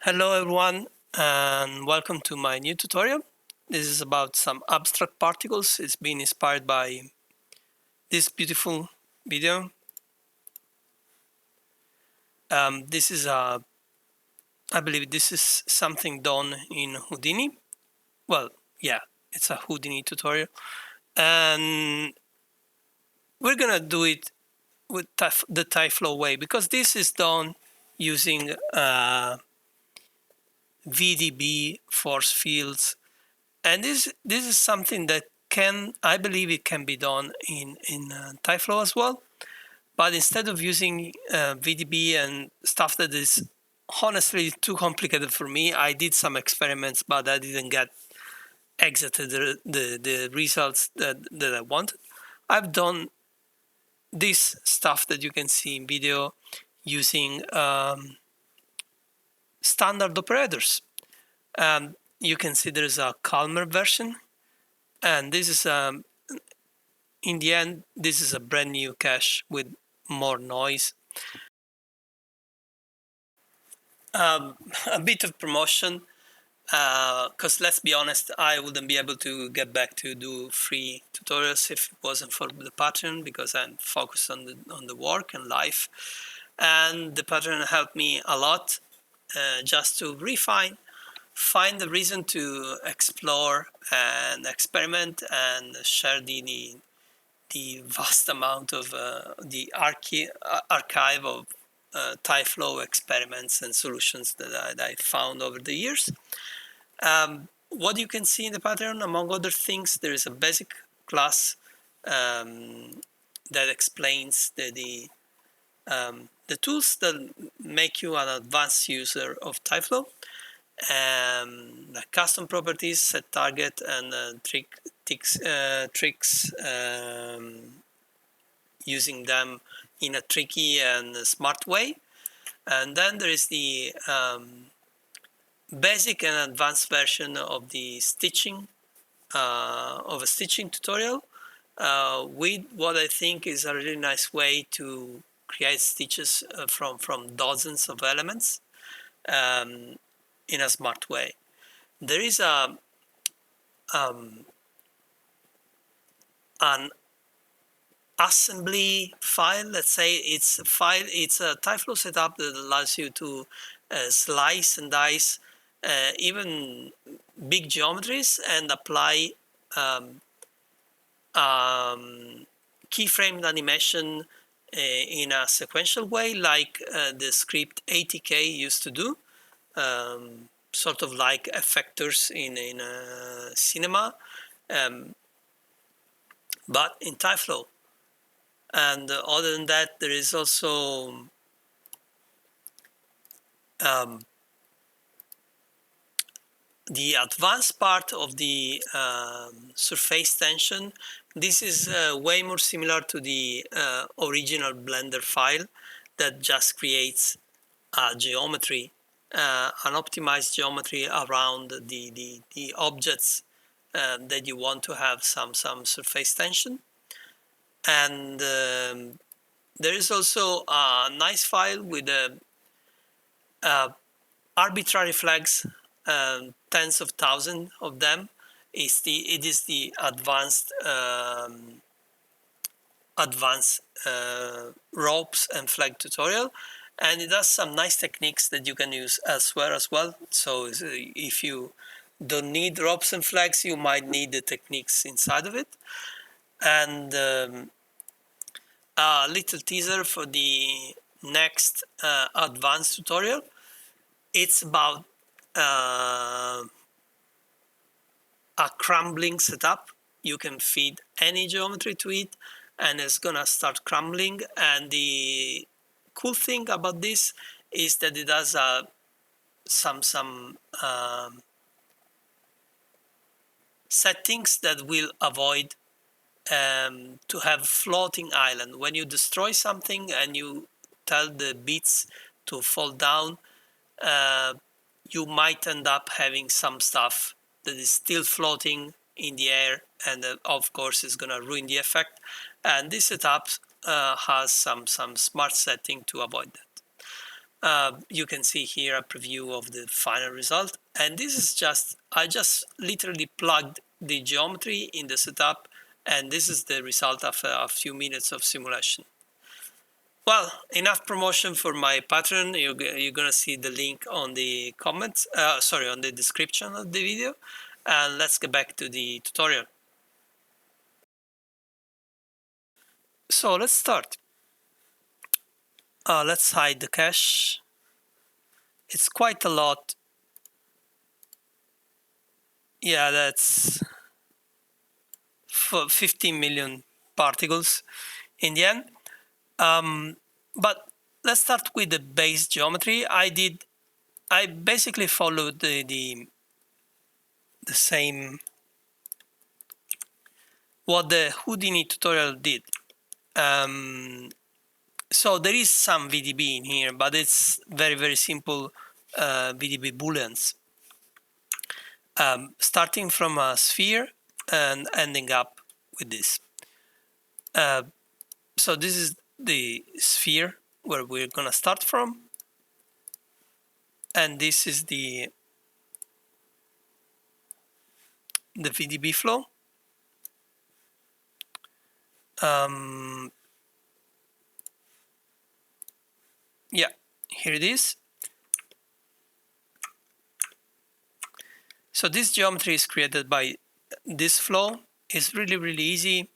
Hello everyone and welcome to my new tutorial. This is about some abstract particles. It's been inspired by this beautiful video. I believe this is something done in Houdini. Well, yeah, it's a Houdini tutorial. And we're gonna do it with the Tyflow way because this is done using VDB force fields. And this is something that I believe it can be done in Tyflow as well. But instead of using VDB and stuff that is honestly too complicated for me, I did some experiments, but I didn't get exactly the results that I wanted. I've done this stuff that you can see in video using standard operators. You can see there's a calmer version, and this is in the end, this is a brand new cache with more noise. A bit of promotion, because let's be honest, I wouldn't be able to get back to do free tutorials if it wasn't for the Patreon, because I'm focused on the work and life, and the Patreon helped me a lot just to find the reason to explore and experiment and share the vast amount of the archive of Tyflow experiments and solutions that I found over the years. What you can see in the pattern, among other things, there is a basic class that explains the tools that make you an advanced user of Tyflow. Like custom properties, set target, and tricks using them in a tricky and smart way. And then there is the basic and advanced version of the stitching of a stitching tutorial with what I think is a really nice way to create stitches from dozens of elements in a smart way. There is an assembly file. Let's say it's a Tyflow setup that allows you to slice and dice even big geometries and apply keyframed animation in a sequential way, like the script ATK used to do, sort of like effectors in cinema, but in Tyflow. And other than that, there is also the advanced part of the surface tension. This is way more similar to the original Blender file that just creates a geometry, an optimized geometry around the objects that you want to have some surface tension. And there is also a nice file with arbitrary flags, tens of thousands of them. It is the advanced ropes and flag tutorial, and it has some nice techniques that you can use elsewhere as well. So if you don't need ropes and flags, you might need the techniques inside of it. And a little teaser for the next advanced tutorial. It's about a crumbling setup. You can feed any geometry to it and it's gonna start crumbling. And the cool thing about this is that it has some settings that will avoid to have floating island. When you destroy something and you tell the bits to fall down, you might end up having some stuff that is still floating in the air, and of course is going to ruin the effect. And this setup has some smart setting to avoid that. You can see here a preview of the final result. And this is I just literally plugged the geometry in the setup, and this is the result after a few minutes of simulation. Well, enough promotion for my Patreon. You're gonna see the link on the comments, on the description of the video. And let's get back to the tutorial. So let's start. Let's hide the cache. It's quite a lot. Yeah, that's 15 million particles in the end. But let's start with the base geometry. I basically followed the same what the Houdini tutorial did. So there is some VDB in here, but it's very simple VDB booleans. Starting from a sphere and ending up with this. So this is the sphere where we're gonna start from, and this is the VDB flow. Yeah, here it is. So this geometry is created by this flow. It's really easy.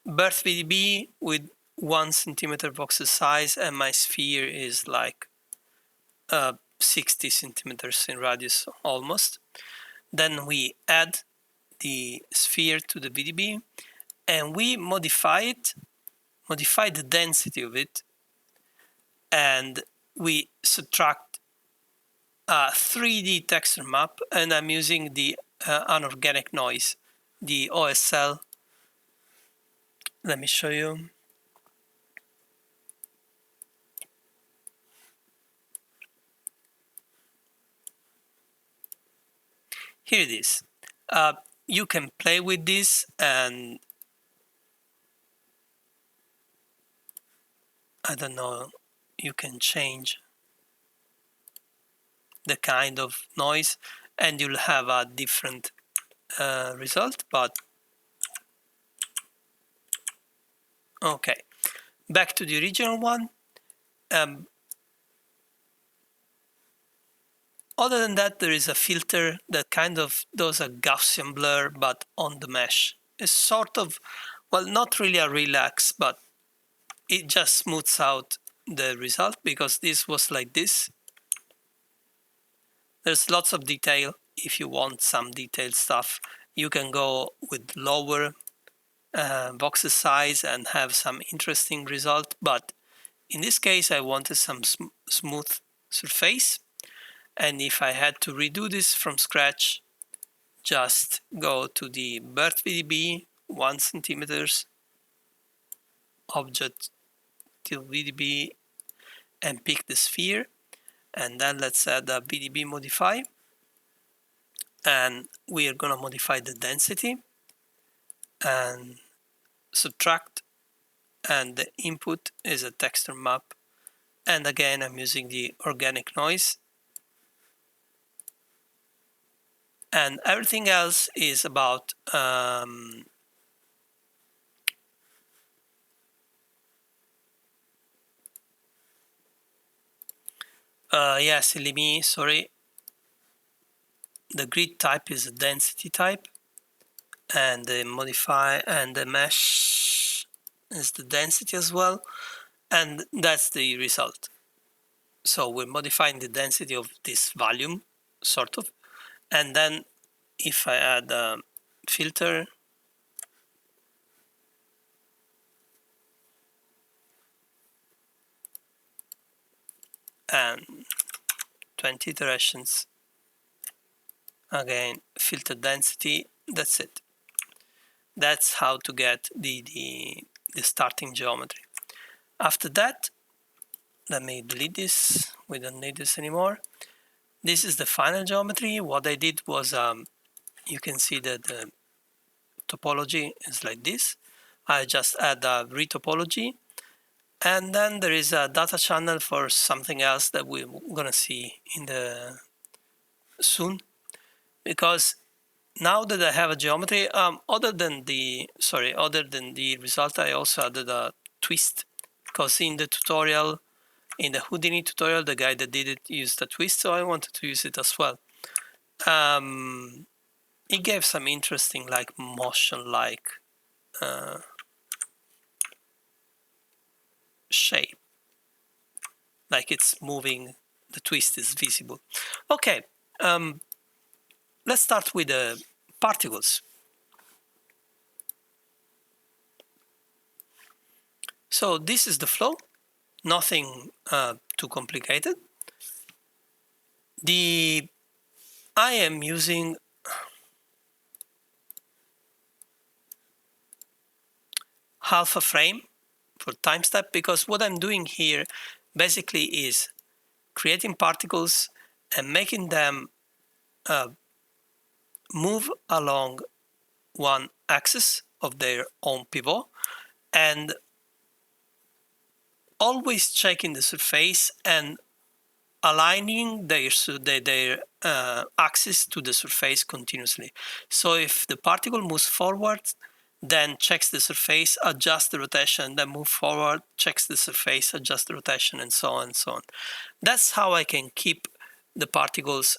Birth VDB with 1 centimeter voxel size, and my sphere is like 60 centimeters in radius almost. Then we add the sphere to the VDB, and we modify the density of it, and we subtract a 3D texture map, and I'm using the unorganic noise, the OSL. Let me show you. Here it is. You can play with this, and I don't know, you can change the kind of noise and you'll have a different result. But okay, back to the original one. Other than that, there is a filter that kind of does a Gaussian blur, but on the mesh. It's sort of, well, not really a relax, but it just smooths out the result, because this was like this. There's lots of detail. If you want some detailed stuff, you can go with lower voxel size and have some interesting result. But in this case, I wanted some smooth surface. And if I had to redo this from scratch, just go to the birth VDB, 1 centimeters, object till VDB, and pick the sphere. And then let's add a VDB modify. And we are going to modify the density and subtract. And the input is a texture map. And again, I'm using the organic noise. And everything else is about silly me, sorry. The grid type is a density type, and the modify and the mesh is the density as well, and that's the result. So we're modifying the density of this volume, sort of, and then if I add a filter and 20 iterations, again filter density, that's it. That's how to get the starting geometry. After that, let me delete this. We don't need this anymore. This is the final geometry. What I did was, you can see that the topology is like this. I just add a retopology, And then there is a data channel for something else that we're gonna see in the soon, because now that I have a geometry, other than the result, I also added a twist, because in the tutorial, in the Houdini tutorial, the guy that did it used a twist, so I wanted to use it as well. It gave some interesting, like, motion, like shape, like it's moving. The twist is visible. Okay, let's start with the particles. So this is the flow, nothing too complicated. I am using half a frame for time step, because what I'm doing here basically is creating particles and making them move along one axis of their own pivot, and always checking the surface and aligning their axis to the surface continuously. So if the particle moves forward, then checks the surface, adjusts the rotation, then move forward, checks the surface, adjust the rotation, and so on and so on. That's how I can keep the particles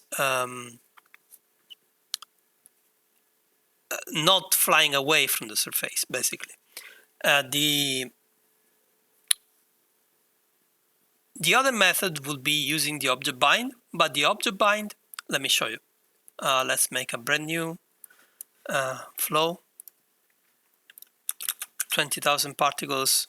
not flying away from the surface, basically. The other method would be using the object bind, but the object bind, let me show you. Let's make a brand new flow, 20,000 particles.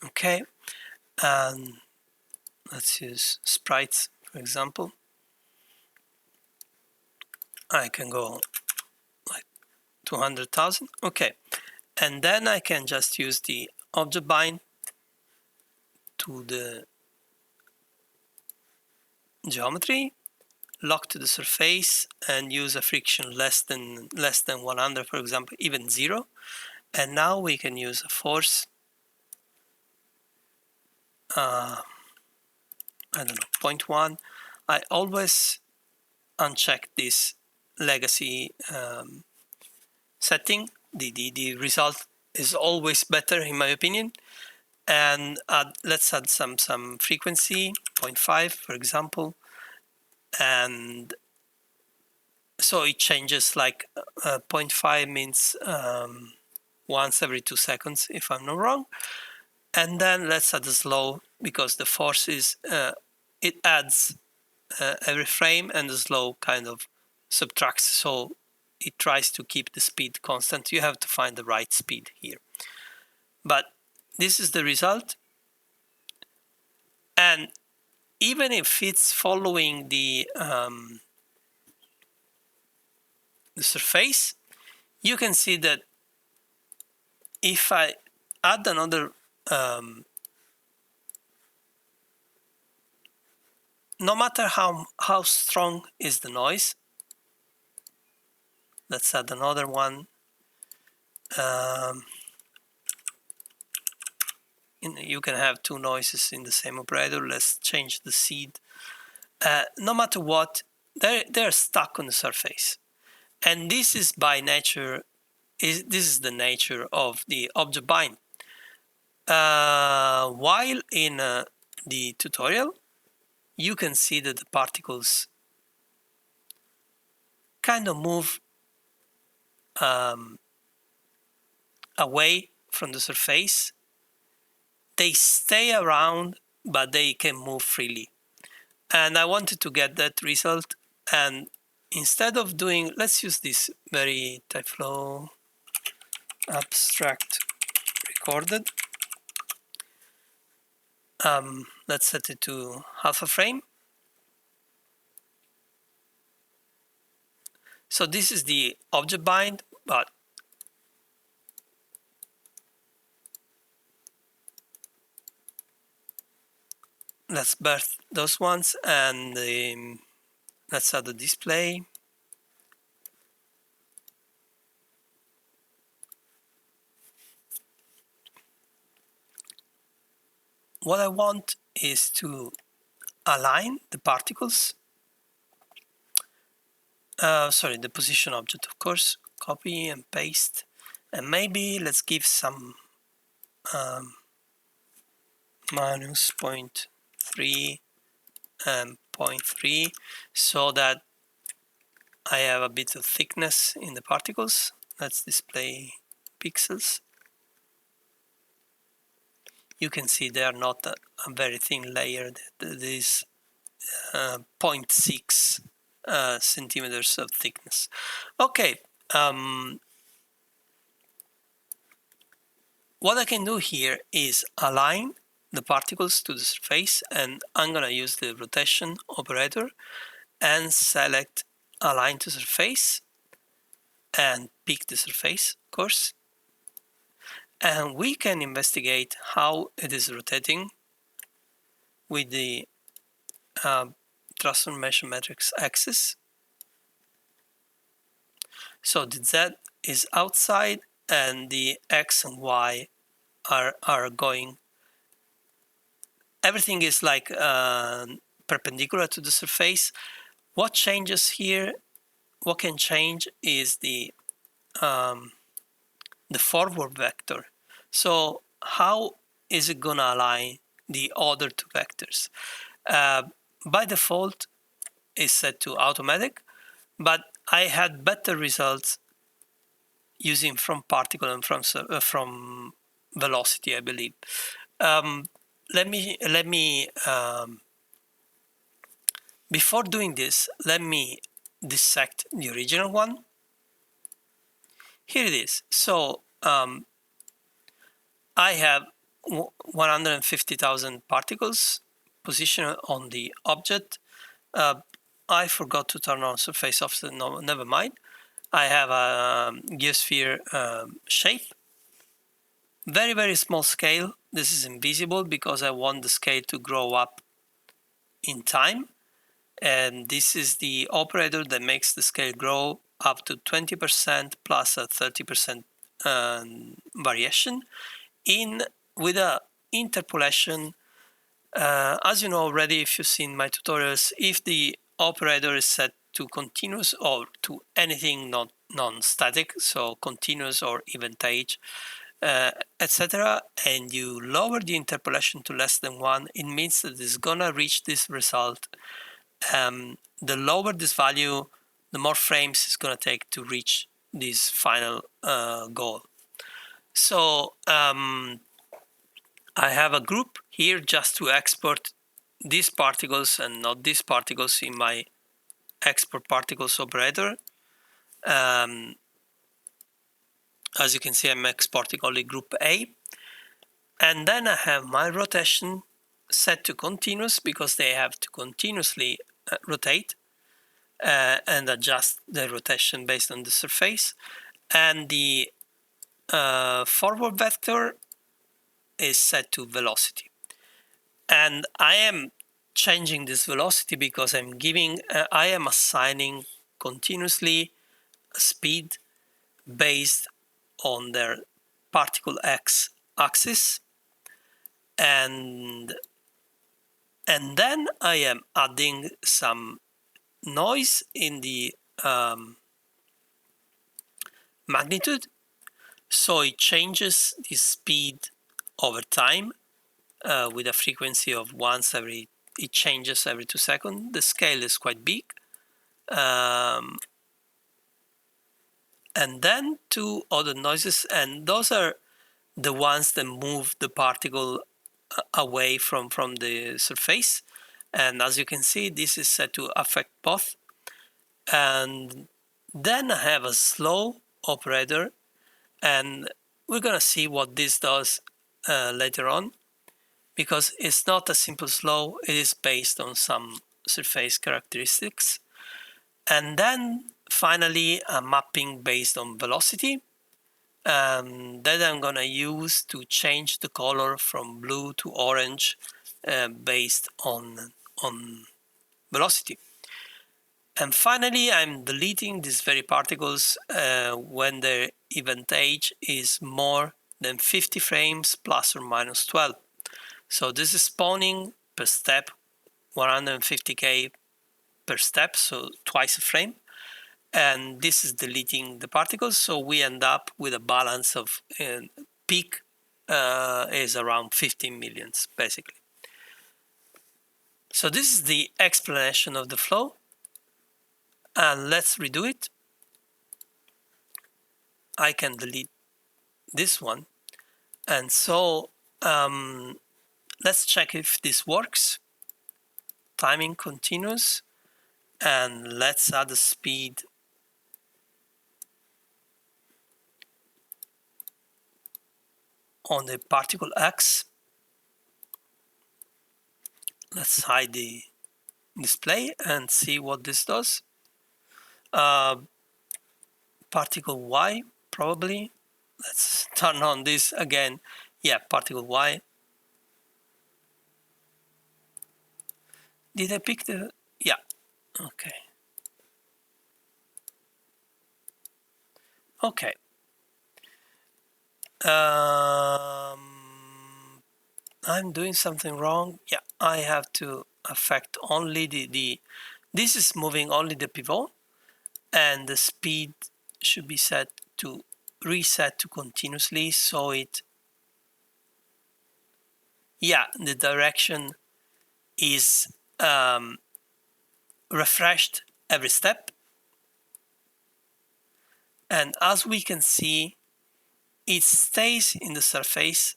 Okay, and let's use sprites, for example. I can go like 200,000. Okay, and then I can just use the object bind to the geometry, lock to the surface, and use a friction less than 100, for example, even 0. And now we can use a force, I don't know, 0.1. I always uncheck this legacy setting. The result is always better, in my opinion. And let's add some frequency, 0.5, for example. And so it changes, like 0.5 means once every 2 seconds, if I'm not wrong. And then let's add a slow, because the force is, it adds every frame, and the slow kind of subtracts, so it tries to keep the speed constant. You have to find the right speed here. But this is the result. And even if it's following the surface, you can see that if I add another, no matter how strong is the noise, let's add another one. You can have two noises in the same operator. Let's change the seed. No matter what, they're stuck on the surface. And this is by nature, this is the nature of the object bind. While in the tutorial, you can see that the particles kind of move away from the surface. They stay around, but they can move freely. And I wanted to get that result. And instead of doing, let's use this very Tyflow abstract recorded. Let's set it to half a frame. So this is the object bind, but let's birth those ones, and Let's add the display. What I want is to align the particles. Sorry, the position object, of course. Copy and paste. And maybe let's give some minus 0.3 and 0.3 so that I have a bit of thickness in the particles. Let's display pixels. You can see they are not a very thin layer. This 0.6 centimeters of thickness. Okay, what I can do here is align the particles to the surface, and I'm gonna use the rotation operator and select align to surface and pick the surface, of course. And we can investigate how it is rotating with the transformation matrix axis. So the Z is outside and the X and Y are going. Everything is like perpendicular to the surface. What changes here, what can change is the forward vector. So how is it gonna align the other two vectors? By default is set to automatic, but I had better results using from particle and from velocity, I believe. Let me before doing this, let me dissect the original one. Here it is. So I have 150,000 particles positioned on the object. I forgot to turn on surface offset. No, never mind. I have a geosphere shape. Very, very small scale. This is invisible because I want the scale to grow up in time. And this is the operator that makes the scale grow up to 20% plus a 30% variation with a interpolation. As you know already, if you've seen my tutorials, if the operator is set to continuous or to anything not non-static, so continuous or event age, etc., and you lower the interpolation to less than 1, it means that it's gonna reach this result. The lower this value, the more frames it's gonna take to reach this final goal. So I have a group here just to export these particles and not these particles in my export particles operator. As you can see, I'm exporting only group A. And then I have my rotation set to continuous because they have to continuously rotate and adjust the rotation based on the surface. And the forward vector is set to velocity. And I am changing this velocity because I am assigning continuously a speed based on their particle x axis, and then I am adding some noise in the magnitude, so it changes the speed over time with a frequency of it changes every 2 seconds. The scale is quite big. And then two other noises, and those are the ones that move the particle away from the surface. And as you can see, this is set to affect both. And then I have a slow operator, and we're gonna see what this does later on, because it's not a simple slow, it is based on some surface characteristics. And then finally a mapping based on velocity that I'm gonna use to change the color from blue to orange based on velocity. And finally, I'm deleting these very particles when their event age is more than 50 frames plus or minus 12. So this is spawning per step 150k per step, so twice a frame. And this is deleting the particles, so we end up with a balance of peak is around 15 millions, basically. So this is the explanation of the flow. And let's redo it. I can delete this one. And so let's check if this works. Timing continuous. And let's add the speed on the particle X. Let's hide the display and see what this does. Particle Y, probably. Let's turn on this again. Yeah, particle Y. Did I pick the... Yeah, okay. Okay. I'm doing something wrong. Yeah, I have to affect only this is moving only the pivot, and the speed should be set to reset to continuously, so it, yeah, the direction is refreshed every step. And as we can see, it stays in the surface,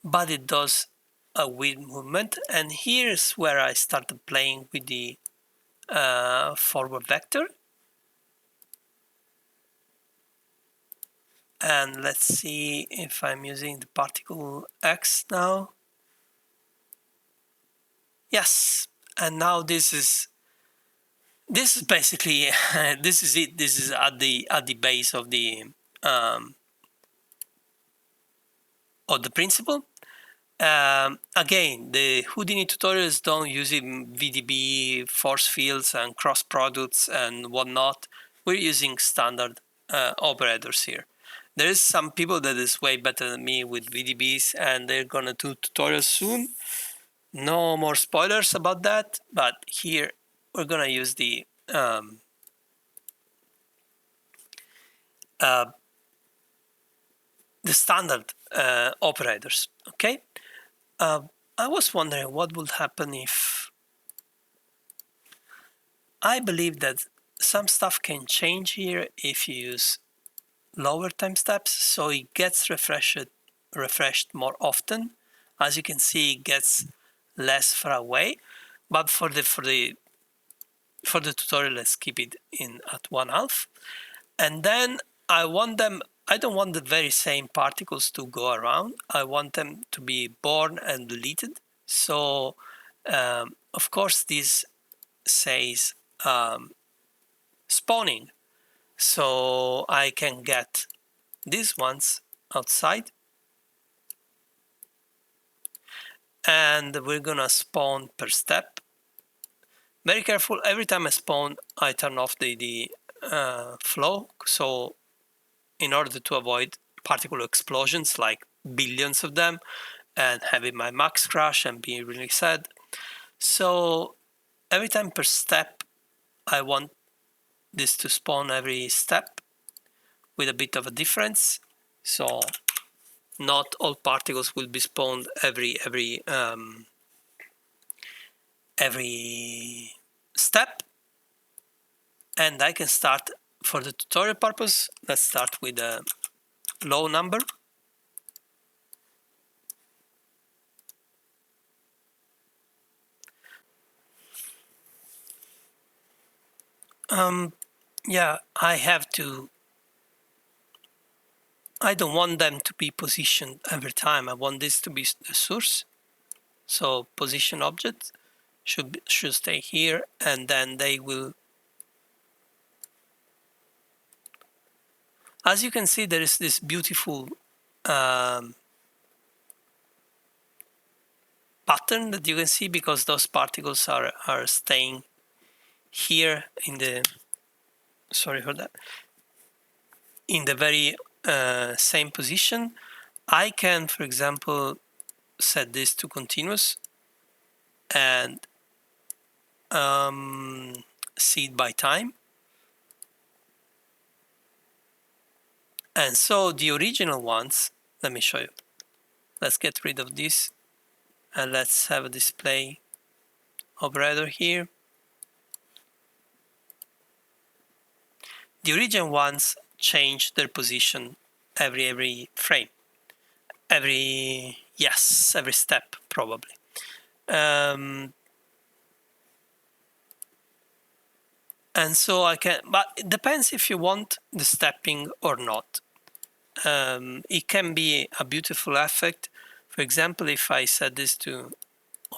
but it does a weird movement. And here's where I started playing with the forward vector. And let's see if I'm using the particle X now. Yes, and now this is basically this is it. This is at the base of the principle. Again, the Houdini tutorials don't use VDB, force fields, and cross products and whatnot. We're using standard operators here. There is some people that is way better than me with VDBs, and they're gonna do tutorials soon. No more spoilers about that, but here we're gonna use the standard operators. Okay. I was wondering what would happen if I believe that some stuff can change here if you use lower time steps, so it gets refreshed more often. As you can see, it gets less far away. But for the tutorial, let's keep it in at 1/2. And then I don't want the very same particles to go around. I want them to be born and deleted. So of course this says spawning. So I can get these ones outside. And we're gonna spawn per step. Very careful, every time I spawn, I turn off the flow. So in order to avoid particle explosions, like billions of them, and having my max crash and being really sad. So every time per step, I want this to spawn every step with a bit of a difference. So not all particles will be spawned every step. And I can start, for the tutorial purpose, let's start with a low number. Yeah, I don't want them to be positioned every time. I want this to be the source. So position object should stay here, and then they will. As you can see, there is this beautiful pattern that you can see because those particles are staying here in the, sorry for that, in the very same position, I can, for example, set this to continuous and seed by time. And so the original ones, let me show you. Let's get rid of this and let's have a display operator here. The original ones change their position every frame, every step probably. And so I can, but it depends if you want the stepping or not. It can be a beautiful effect. For example, if I set this to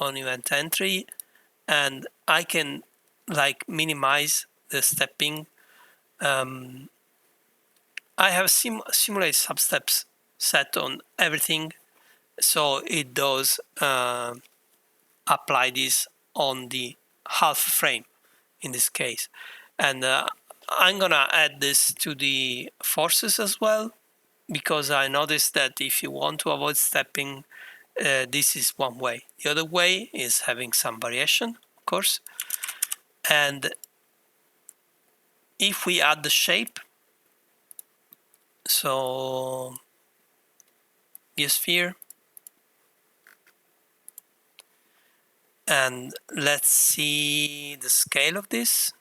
on event entry and I can like minimize the stepping, I have simulate substeps set on everything, so it does apply this on the half frame in this case. And I'm gonna add this to the forces as well, because I noticed that if you want to avoid stepping, this is one way. The other way is having some variation, of course. And if we add the shape, so geosphere, and let's see the scale of this.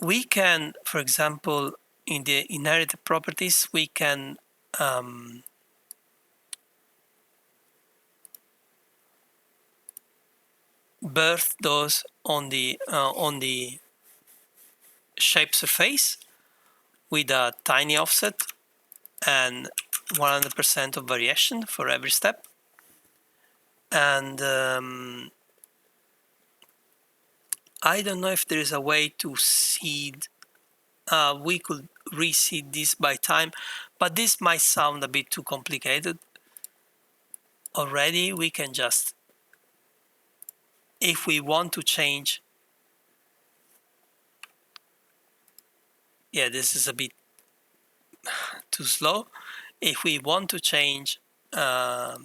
We can, for example, in the inherited properties, we can birth those on the shape surface with a tiny offset and 100% of variation for every step. And I don't know if there is a way to seed. We could reseed this by time, but this might sound a bit too complicated. Already we can just, if we want to change, yeah, this is a bit too slow. If we want to change the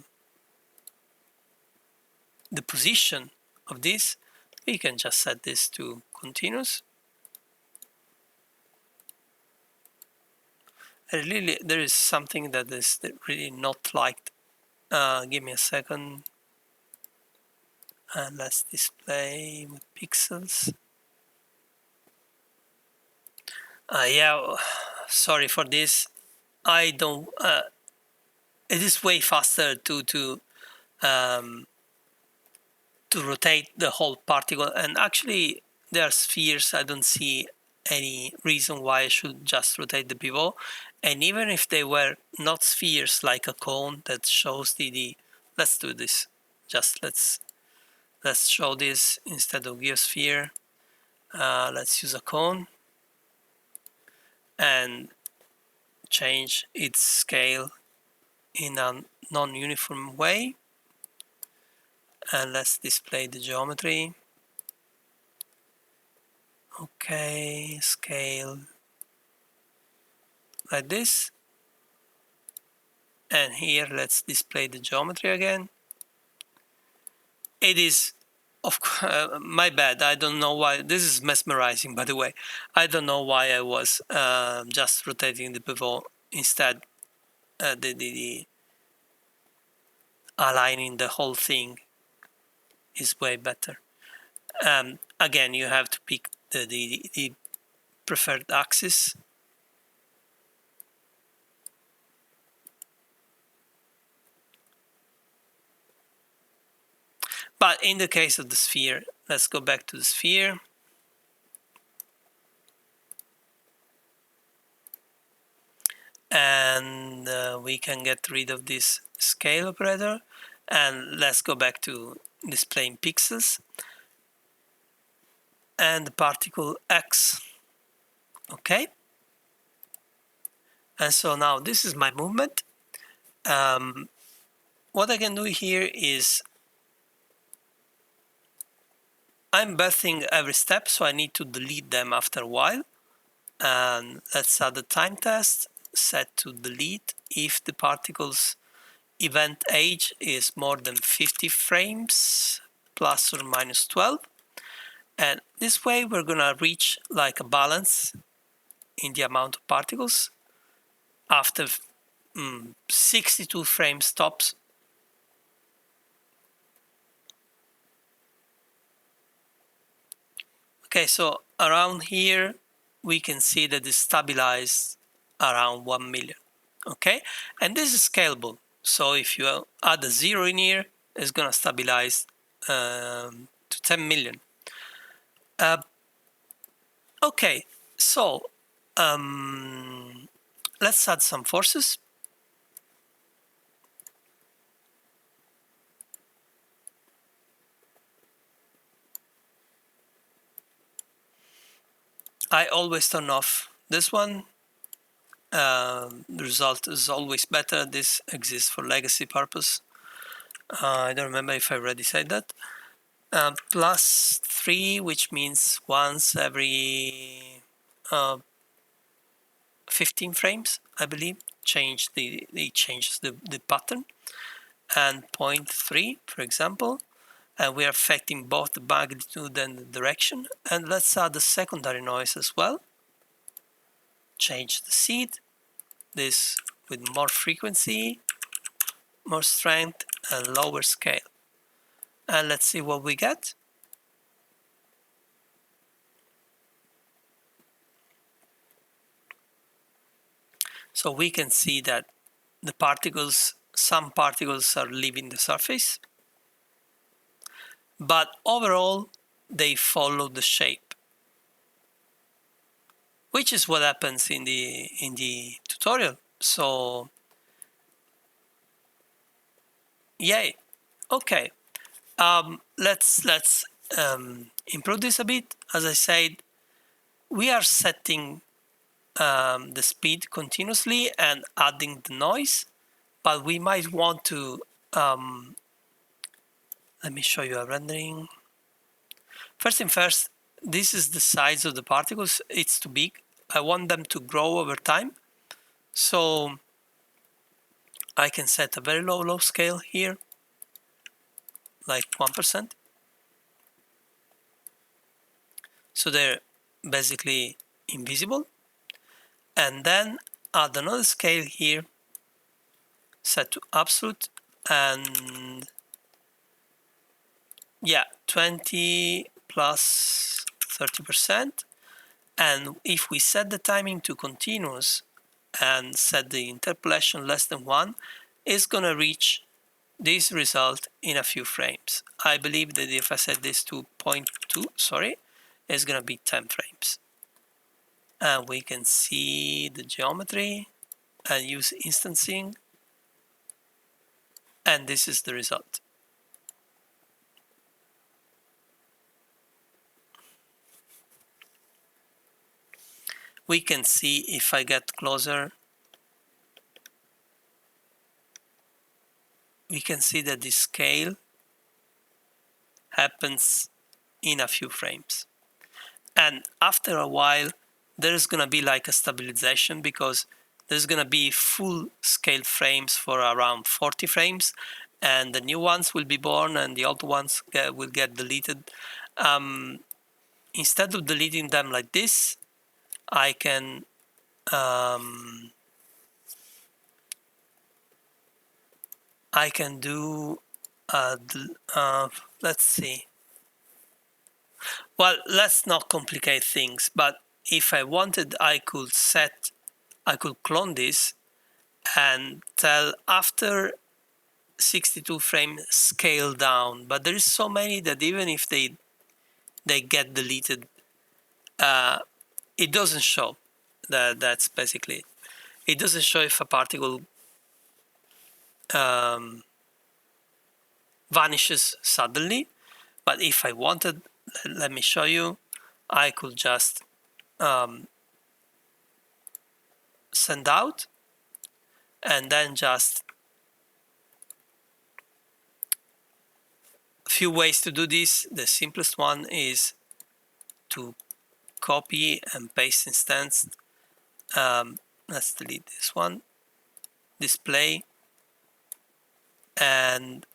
position of this, we can just set this to continuous. Really, there is something that is really not liked. Give me a second. And let's display with pixels. Yeah, sorry for this. I don't. It is way faster to rotate the whole particle, and actually there are spheres. I don't see any reason why I should just rotate the pivot. And even if they were not spheres, like a cone that shows the let's do this. Just let's show this instead of geosphere. Let's use a cone and change its scale in a non-uniform way. And let's display the geometry. Okay, scale like this. And here let's display the geometry again. It is, of my bad, I don't know why. This is mesmerizing, by the way. I don't know why I was just rotating the pivot. Instead, the aligning the whole thing is way better. Again, you have to pick the preferred axis. But in the case of the sphere, let's go back to the sphere. And we can get rid of this scale operator. And let's go back to displaying pixels. And the particle X. Okay. And so now this is my movement. What I can do here is I'm birthing every step, so I need to delete them after a while. And let's add the time test, set to delete if the particle's event age is more than 50 frames, plus or minus 12. And this way we're gonna reach like a balance in the amount of particles after 62 frames tops. Okay, so around here we can see that it's stabilized around 1 million. Okay, and this is scalable. So if you add a 0 in here, it's gonna stabilize to 10 million. Okay, so let's add some forces. I always turn off this one. The result is always better. This exists for legacy purpose. I don't remember if I already said that. Plus 3, which means once every 15 frames, I believe, it changes the pattern. And 0.3, for example, and we are affecting both the magnitude and the direction. And let's add the secondary noise as well. Change the seed, this with more frequency, more strength, and lower scale. And let's see what we get. So we can see that the particles, some particles are leaving the surface, but overall they follow the shape, which is what happens in the tutorial. So yay. Okay, let's improve this a bit. As I said, we are setting the speed continuously and adding the noise, but we might want to let me show you a rendering. First thing first, this is the size of the particles. It's too big. I want them to grow over time, so I can set a very low scale here, like 1%. So they're basically invisible. And then add another scale here, set to absolute, and yeah, 20 plus 30%. And if we set the timing to continuous and set the interpolation less than 1, it's gonna reach this result in a few frames. I believe that if I set this to 0.2, sorry, it's gonna be 10 frames. And we can see the geometry and use instancing, and this is the result. We can see, if I get closer, we can see that the scale happens in a few frames. And after a while, there's gonna be like a stabilization, because there's gonna be full scale frames for around 40 frames, and the new ones will be born and the old ones will get deleted. Instead of deleting them like this, I can do let's see. Well, let's not complicate things, but if I wanted, I could clone this and tell after 62 frames scale down, but there is so many that even if they get deleted, it doesn't show. That's basically it. It doesn't show if a particle vanishes suddenly, but if I wanted, let me show you, I could just send out and then just few ways to do this. The simplest one is to copy and paste instance. Let's delete this one, display, and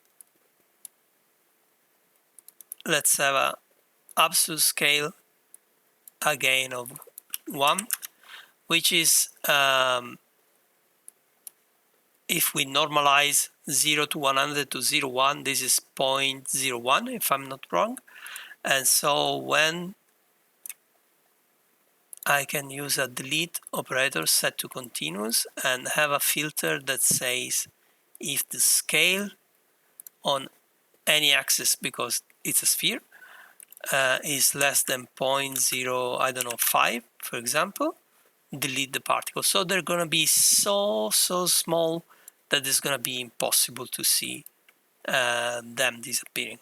let's have a absolute scale again of 1, which is if we normalize 0 to 100 to 0, 1, this is 0.01 if I'm not wrong. And so when I can use a delete operator set to continuous and have a filter that says if the scale on any axis, because it's a sphere, is less than 0.0, I don't know, 5, for example, delete the particle. So they're going to be so small that it's going to be impossible to see them disappearing.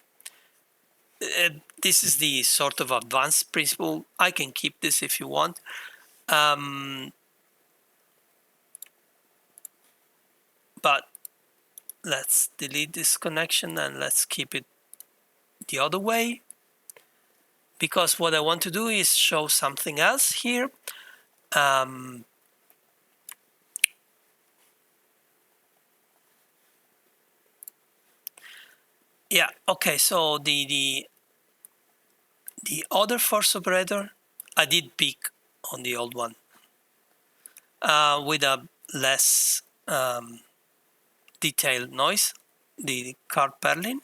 This is the sort of advanced principle. I can keep this if you want. But let's delete this connection and let's keep it the other way, because what I want to do is show something else here. Yeah, okay, so the other force operator, I did pick on the old one with a less detailed noise, the card Perlin.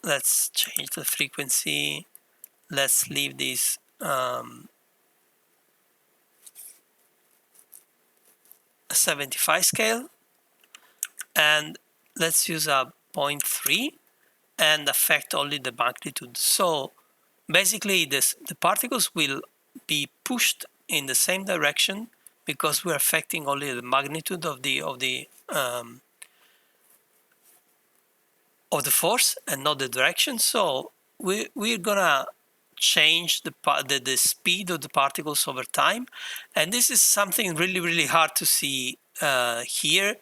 Let's change the frequency. Let's leave this 75 scale, and let's use a 0.3 and affect only the magnitude. So basically the particles will be pushed in the same direction because we're affecting only the magnitude of the force and not the direction. So we're gonna change the speed of the particles over time, and this is something really hard to see here,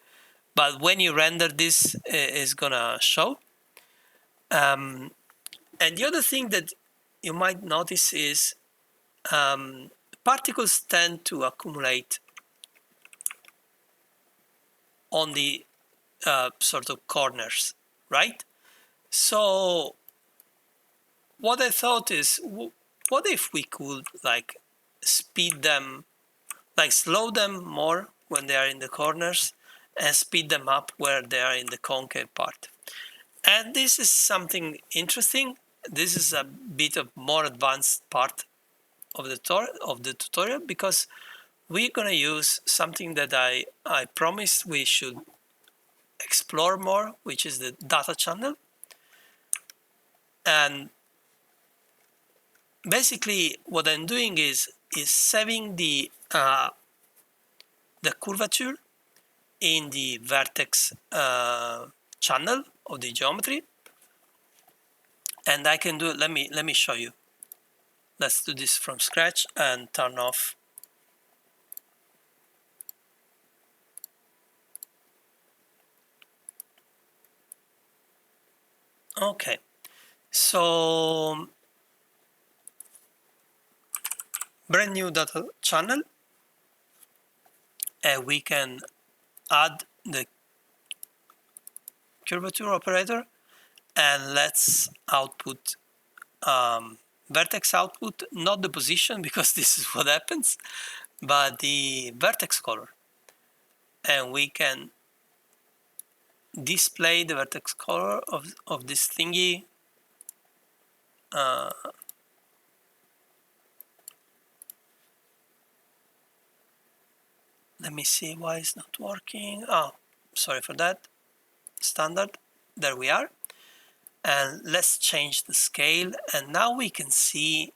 but when you render this is gonna show. And the other thing that you might notice is particles tend to accumulate on the sort of corners, right? So what I thought is, what if we could like speed them, like slow them more when they are in the corners and speed them up where they are in the concave part. And this is something interesting. This is a bit of more advanced part of the tutorial, because we're going to use something that I promised we should explore more, which is the data channel. And basically what I'm doing is saving the curvature in the vertex channel of the geometry, and I can do it. Let me show you. Let's do this from scratch and turn off. Okay, so brand new data channel, and we can add the curvature operator, and let's output vertex output, not the position, because this is what happens, but the vertex color. And we can display the vertex color of this thingy. Let me see why it's not working. Oh, sorry for that. Standard. There we are. And let's change the scale. And now we can see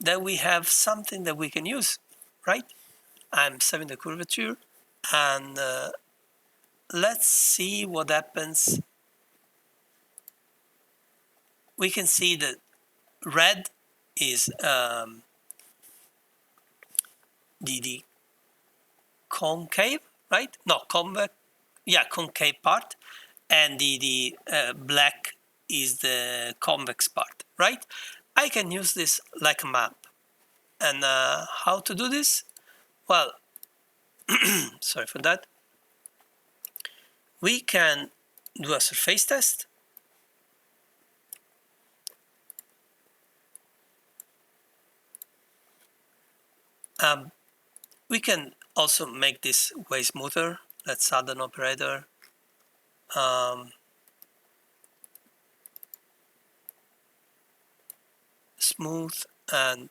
that we have something that we can use, right? I'm saving the curvature, and let's see what happens. We can see that red is the concave, right? No, convex. Yeah, concave part, and the black is the convex part, right? I can use this like a map. And how to do this? Well, sorry for that. We can do a surface test. We can also make this way smoother. Let's add an operator. Smooth, and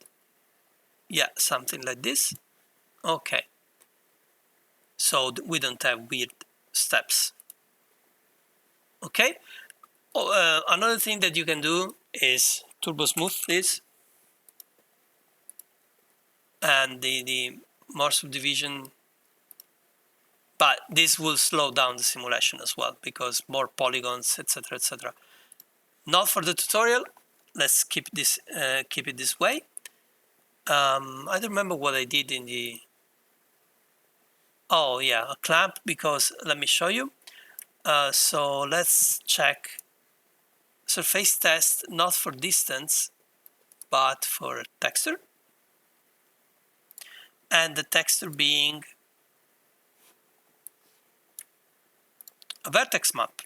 yeah, something like this. Okay, so we don't have weird steps. Okay. Another thing that you can do is turbo smooth this, and the more subdivision, but this will slow down the simulation as well because more polygons, etc., etc. Not for the tutorial. Let's keep it this way. I don't remember what I did in the. Oh yeah, a clamp, because let me show you. So let's check surface test, not for distance, but for texture. And the texture being a vertex map,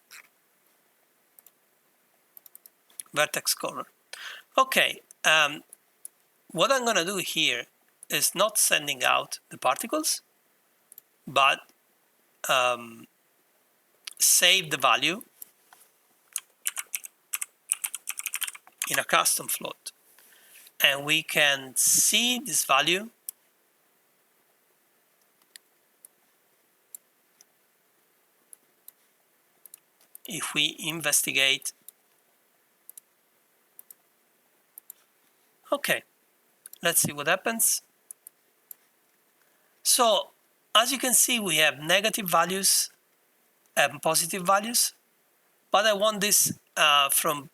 vertex color. Okay, what I'm gonna do here is not sending out the particles, but save the value in a custom float. And we can see this value if we investigate. Okay, let's see what happens. So as you can see, we have negative values and positive values, but I want this from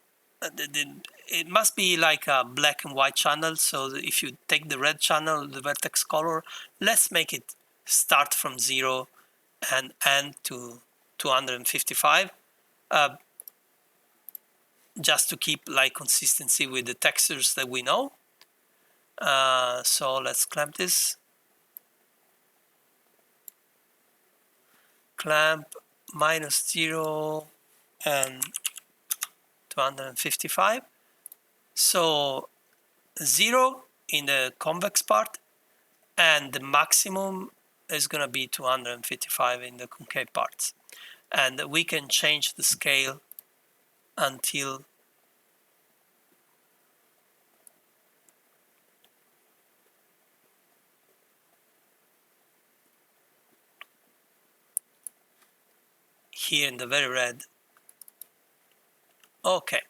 it must be like a black and white channel. So if you take the red channel, the vertex color, let's make it start from 0 and end to 255, just to keep like consistency with the textures that we know. So let's clamp this. Clamp -0 and 255. So 0 in the convex part, and the maximum is going to be 255 in the concave parts. And we can change the scale until here in the very red. Okay.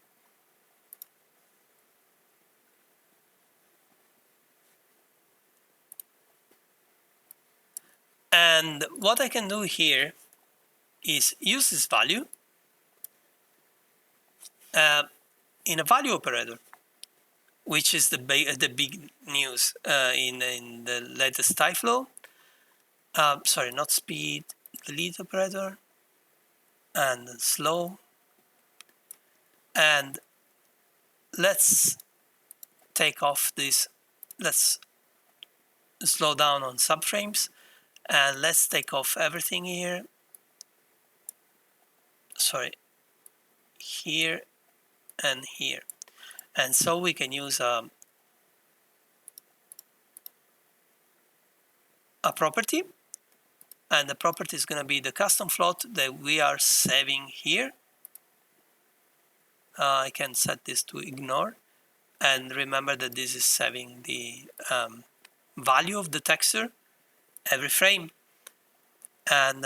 And what I can do here is use this value in a value operator, which is the big news in the latest Tyflow. Sorry, not speed, delete operator, and slow. And let's take off this. Let's slow down on subframes, and let's take off everything here. Sorry, here and here. And so we can use a property, and the property is going to be the custom float that we are saving here. I can set this to ignore, and remember that this is saving the value of the texture every frame. And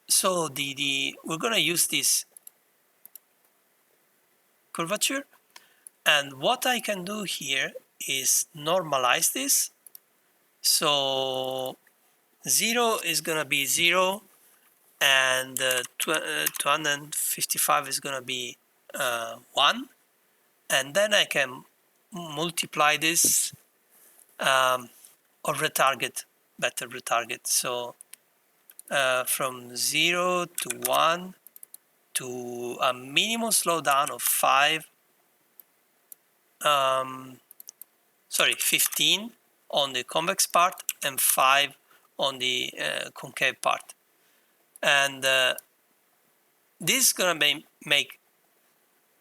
so we're going to use this curvature, and what I can do here is normalize this. So 0 is going to be 0, and 255 is going to be 1, and then I can multiply this or retarget, better retarget. So from 0 to 1, to a minimum slowdown of 15 on the convex part and 5 on the concave part. And this is going to make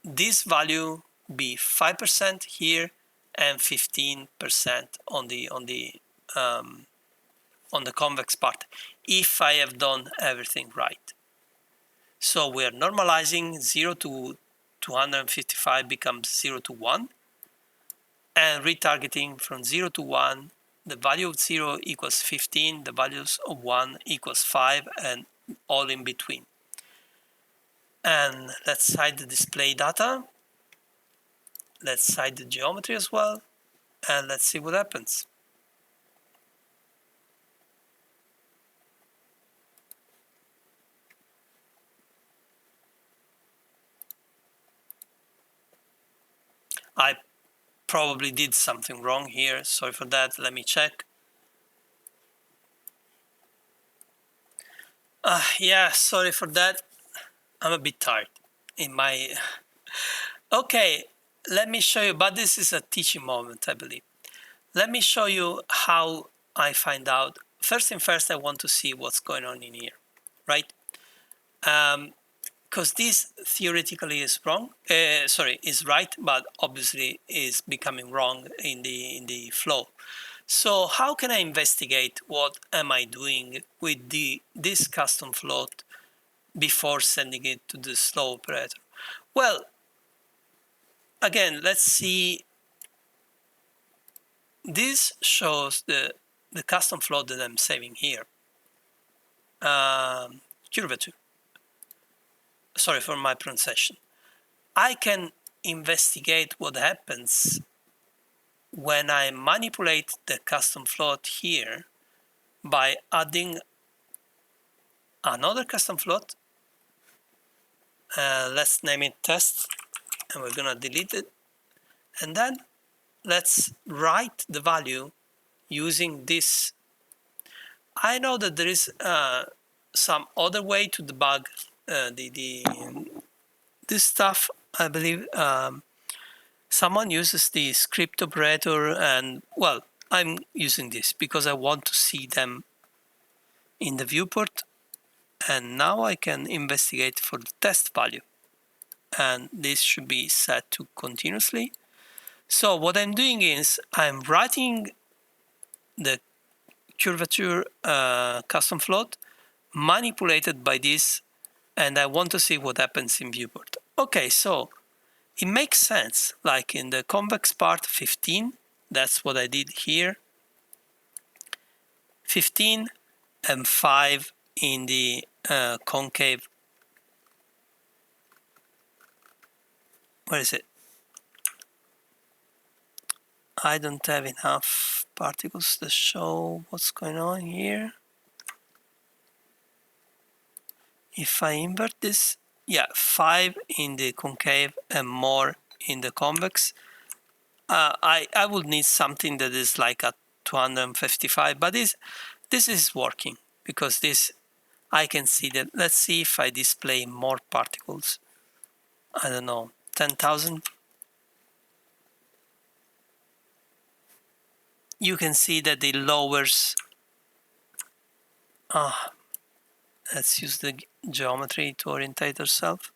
this value be 5% here and 15% on the convex part, if I have done everything right. So we are normalizing 0 to 255 becomes 0 to 1, and retargeting from 0 to 1, the value of 0 equals 15, the values of 1 equals 5, and all in between. And let's hide the display data. Let's hide the geometry as well, and let's see what happens. I probably did something wrong here. Sorry for that. Let me check. Yeah, sorry for that. I'm a bit tired in my... Okay, let me show you, but this is a teaching moment, I believe. Let me show you how I find out. First thing first, I want to see what's going on in here, right? Because this theoretically is wrong, is right, but obviously is becoming wrong in the flow. So how can I investigate what am I doing with this custom float before sending it to the slow operator? Well, again, let's see. This shows the custom float that I'm saving here. Curvature. Sorry for my pronunciation. I can investigate what happens when I manipulate the custom float here by adding another custom float. Let's name it test, and we're gonna delete it. And then let's write the value using this. I know that there is some other way to debug this stuff. I believe someone uses the script operator, and well, I'm using this because I want to see them in the viewport, and now I can investigate for the test value, and this should be set to continuously. So what I'm doing is I'm writing the curvature custom float manipulated by this, and I want to see what happens in viewport. Okay, so it makes sense, like in the convex part 15, that's what I did here, 15 and 5 in the concave. Where is it? I don't have enough particles to show what's going on here. If I invert this, yeah, 5 in the concave and more in the convex. I would need something that is like a 255, but this is working because this, I can see that. Let's see if I display more particles. I don't know, 10,000. You can see that it lowers. Let's use the geometry to orientate ourselves.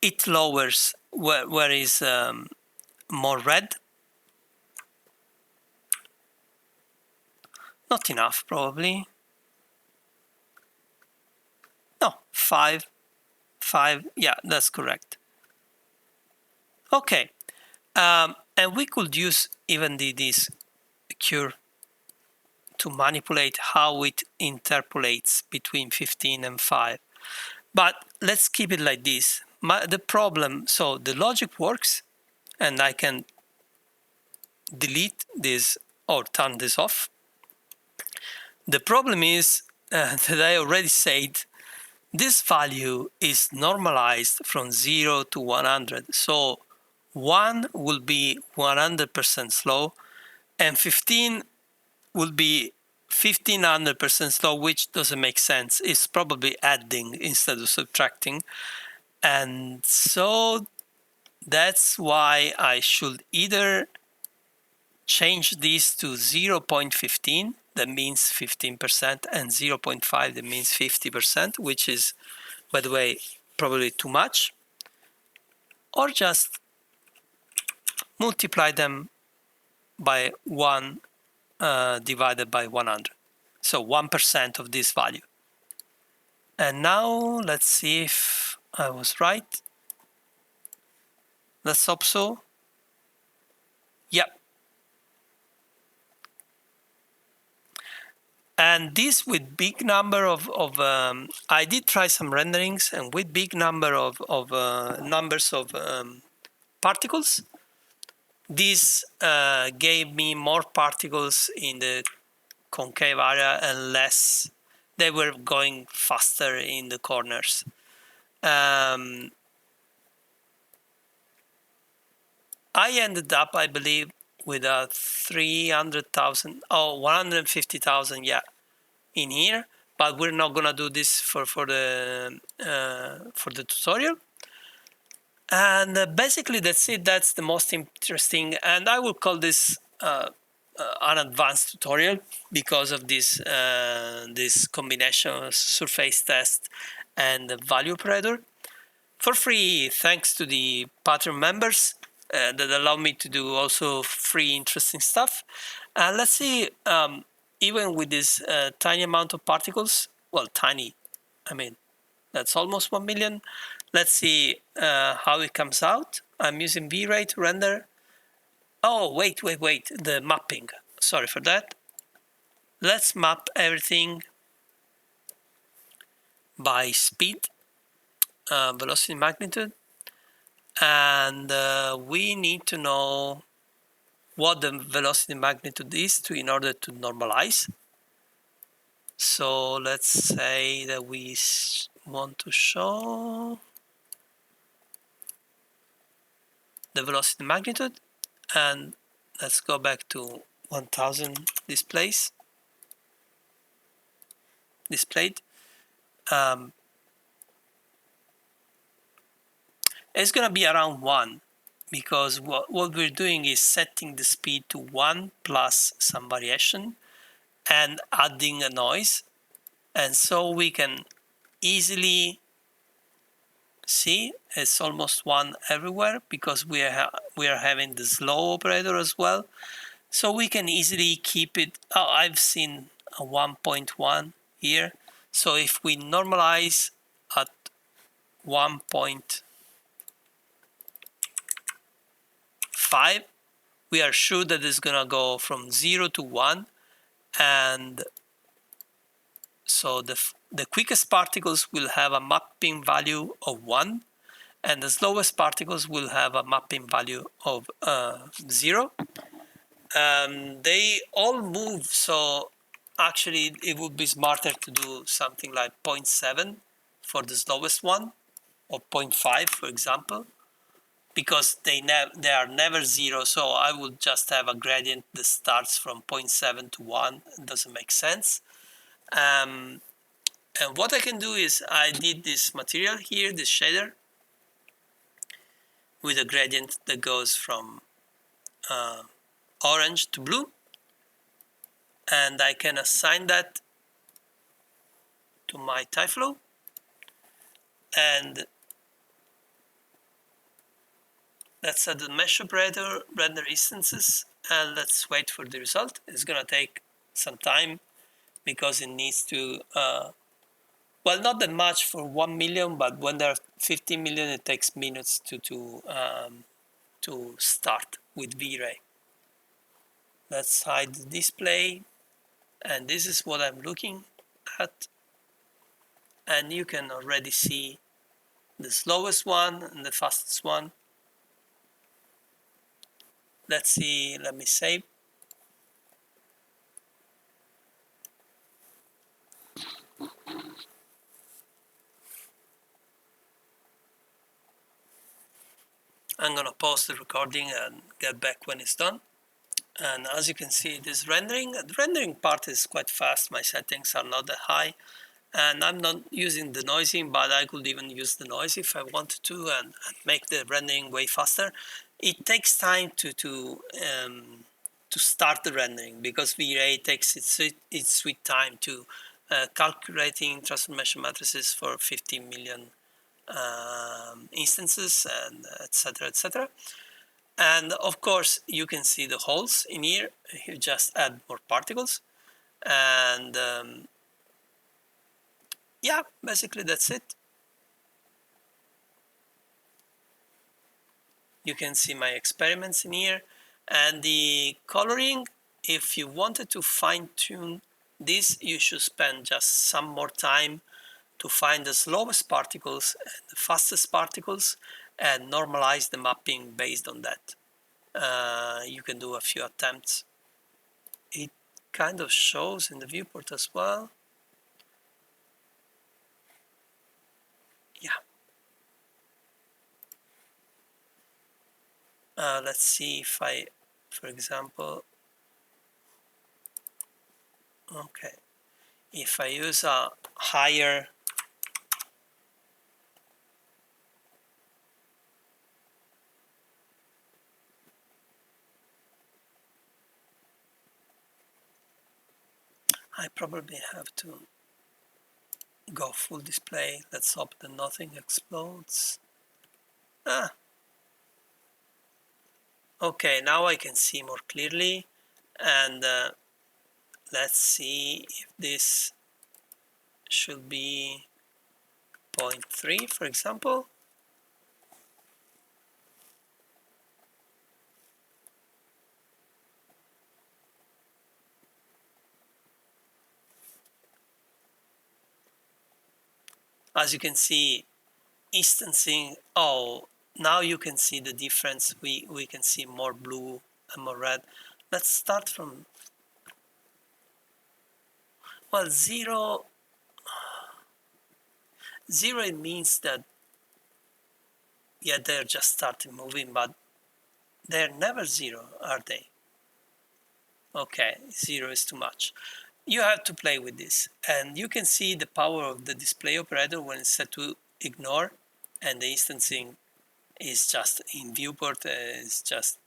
It lowers where is more red. Not enough, probably. No, 5, yeah, that's correct. Okay, and we could use even this curve to manipulate how it interpolates between 15 and 5. But let's keep it like this. The problem, so the logic works, and I can delete this or turn this off. The problem is that I already said this value is normalized from 0 to 100. So 1 will be 100% slow, and 15 will be 1500% slow, which doesn't make sense. It's probably adding instead of subtracting. And so that's why I should either change this to 0.15, that means 15%, and 0.5, that means 50%, which is, by the way, probably too much, or just multiply them by 1 divided by 100. So 1% of this value. And now let's see if I was right. Let's hope so. Yep. And this with big number of I did try some renderings, and with big number of numbers of particles, this gave me more particles in the concave area and less. They were going faster in the corners. I ended up, I believe, with a 300,000, 150,000, yeah, in here. But we're not gonna do this for the tutorial. And basically that's it. That's the most interesting, and I will call this an advanced tutorial because of this this combination of surface test and the value operator for free, thanks to the Patreon members that allow me to do also free interesting stuff. And let's see, even with this tiny amount of particles, well, tiny, I mean, that's almost 1 million. Let's see how it comes out. I'm using V-Ray to render. Oh, wait, the mapping. Sorry for that. Let's map everything by speed, velocity, magnitude. And we need to know what the velocity magnitude is in order to normalize. So let's say that we want to show the velocity magnitude, and let's go back to 1000 displayed. It's gonna be around 1, because what we're doing is setting the speed to 1 plus some variation and adding a noise, and so we can easily see it's almost 1 everywhere because we are having the slow operator as well, so we can easily keep it. I've seen a 1.1 here, so if we normalize at 1.5, we are sure that it's gonna go from 0 to 1, and so the quickest particles will have a mapping value of 1, and the slowest particles will have a mapping value of 0. They all move, so actually it would be smarter to do something like 0.7 for the slowest one, or 0.5 for example, because they are never 0, so I would just have a gradient that starts from 0.7 to 1. It doesn't make sense. And what I can do is I did this material here, this shader, with a gradient that goes from orange to blue, and I can assign that to my Tyflow, and let's set the mesh operator, render instances, and let's wait for the result. It's gonna take some time because it needs to well, not that much for 1 million, but when there are 15 million, it takes minutes to start with V-Ray. Let's hide the display, and this is what I'm looking at. And you can already see the slowest one and the fastest one. Let's see, let me save. I'm gonna pause the recording and get back when it's done. And as you can see, this the rendering part is quite fast. My settings are not that high, and I'm not using the noising, but I could even use the noise if I wanted to, and make the rendering way faster. It takes time to start the rendering, because V-Ray takes its sweet time to calculating transformation matrices for 50 million instances, and etc. etc. And of course, you can see the holes in here. You just add more particles, and yeah, basically that's it. You can see my experiments in here, and the coloring. If you wanted to fine-tune this, you should spend just some more time to find the slowest particles and the fastest particles, and normalize the mapping based on that. You can do a few attempts. It kind of shows in the viewport as well. Yeah. Let's see if I, for example, okay, if I use a higher, I probably have to go full display. Let's hope that nothing explodes. Ah, okay, now I can see more clearly, and let's see if this should be 0.3, for example. As you can see, instancing, oh, now you can see the difference. We can see more blue and more red. Let's start from, well, zero. Zero, it means that, yeah, they're just starting moving, but they're never zero, are they? Okay, zero is too much. You have to play with this, and you can see the power of the display operator when it's set to ignore, and the instancing is just in viewport, is just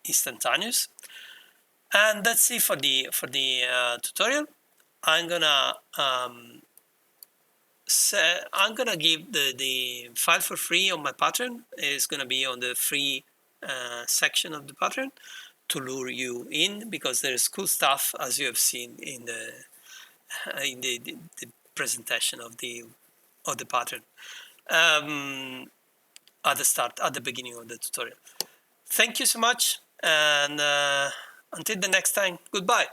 instantaneous. And that's it for the tutorial. I'm gonna I'm gonna give the file for free on my Patreon. It's gonna be on the free section of the Patreon, to lure you in, because there's cool stuff, as you have seen in the presentation of the Patreon at the beginning of the tutorial. Thank you so much, and until the next time, goodbye.